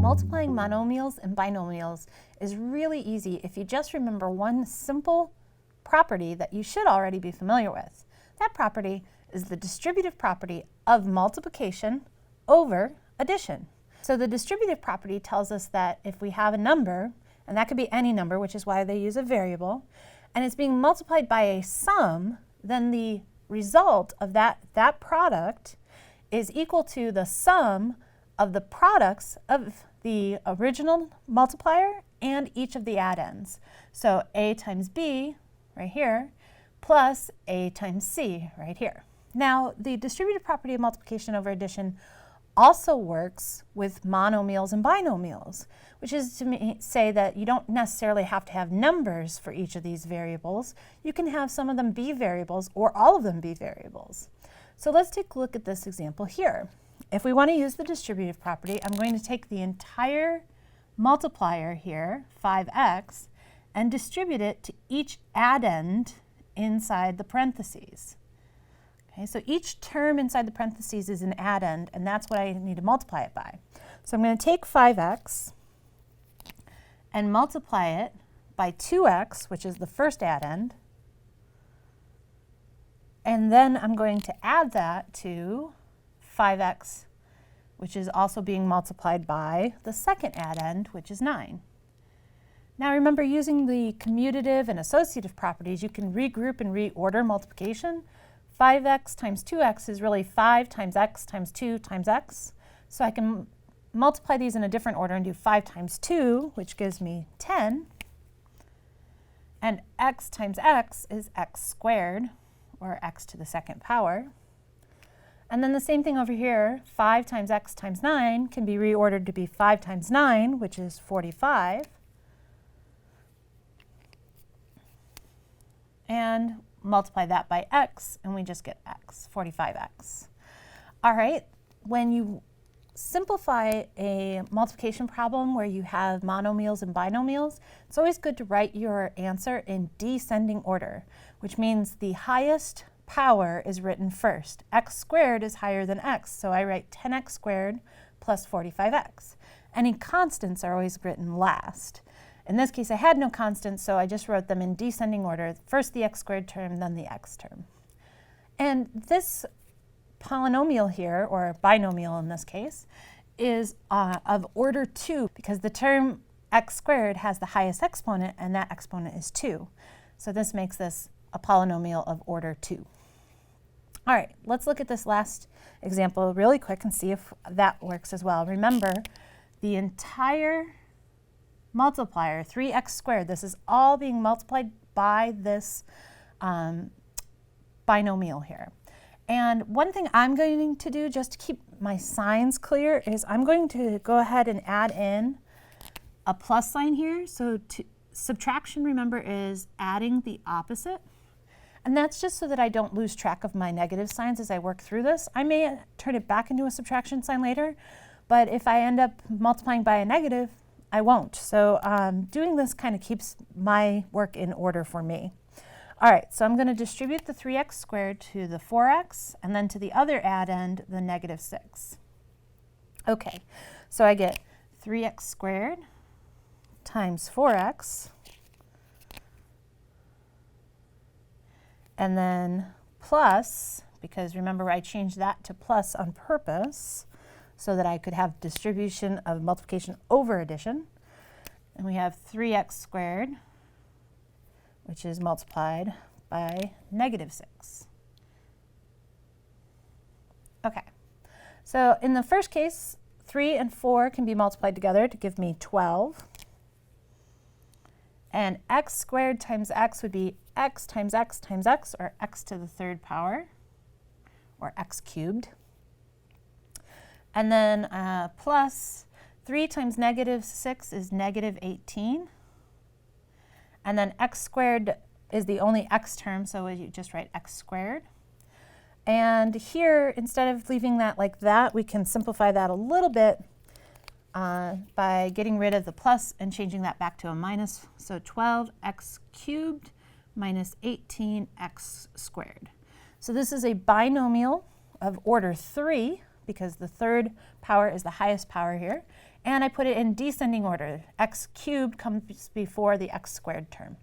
multiplying monomials and binomials is really easy if you just remember one simple property that you should already be familiar with. That property is the distributive property of multiplication over addition. So the distributive property tells us that if we have a number, and that could be any number, which is why they use a variable, and it's being multiplied by a sum, then the result of that product is equal to the sum of the products of the original multiplier and each of the addends. So A times B, right here, plus A times C, right here. Now, the distributive property of multiplication over addition also works with monomials and binomials, which is to say that you don't necessarily have to have numbers for each of these variables. You can have some of them be variables or all of them be variables. So let's take a look at this example here. If we want to use the distributive property, I'm going to take the entire multiplier here, 5x, and distribute it to each addend inside the parentheses. Okay, so each term inside the parentheses is an addend, and that's what I need to multiply it by. So I'm going to take 5x and multiply it by 2x, which is the first addend, and then I'm going to add that to 5x, which is also being multiplied by the second addend, which is 9. Now remember, using the commutative and associative properties, you can regroup and reorder multiplication. 5x times 2x is really 5 times x times 2 times x. So I can multiply these in a different order and do 5 times 2, which gives me 10. And x times x is x squared, or x to the second power. And then the same thing over here, 5 times x times 9 can be reordered to be 5 times 9, which is 45. And multiply that by x, and we just get x, 45x. All right, when you simplify a multiplication problem where you have monomials and binomials, it's always good to write your answer in descending order, which means the highest power is written first. X squared is higher than x, so I write 10x squared plus 45x. Any constants are always written last. In this case, I had no constants, so I just wrote them in descending order. First the x squared term, then the x term. And this polynomial here, or binomial in this case, is of order 2, because the term x squared has the highest exponent, and that exponent is 2. So this makes this a polynomial of order 2. All right, let's look at this last example really quick and see if that works as well. Remember, the entire multiplier, 3x squared, this is all being multiplied by this binomial here. And one thing I'm going to do, just to keep my signs clear, is I'm going to go ahead and add in a plus sign here. So subtraction, remember, is adding the opposite. And that's just so that I don't lose track of my negative signs as I work through this. I may turn it back into a subtraction sign later, but if I end up multiplying by a negative, I won't. So doing this kind of keeps my work in order for me. All right, so I'm going to distribute the 3x squared to the 4x, and then to the other addend, the negative 6. Okay, so I get 3x squared times 4x, and then plus, because remember I changed that to plus on purpose so that I could have distribution of multiplication over addition. And we have 3x squared, which is multiplied by negative 6. Okay, so in the first case, 3 and 4 can be multiplied together to give me 12. And x squared times x would be x times x times x, or x to the third power, or x cubed. And then plus 3 times negative 6 is negative 18. And then x squared is the only x term, so you just write x squared. And here, instead of leaving that like that, we can simplify that a little bit by getting rid of the plus and changing that back to a minus. So 12x cubed minus 18x squared. So this is a binomial of order 3, because the third power is the highest power here. and I put it in descending order. X cubed comes before the x squared term.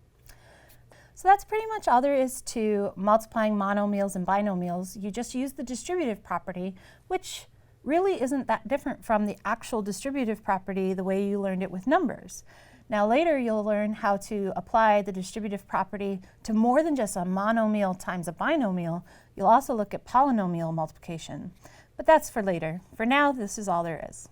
So that's pretty much all there is to multiplying monomials and binomials. You just use the distributive property, which really isn't that different from the actual distributive property the way you learned it with numbers. Now later you'll learn how to apply the distributive property to more than just a monomial times a binomial. You'll also look at polynomial multiplication. But that's for later. For now, this is all there is.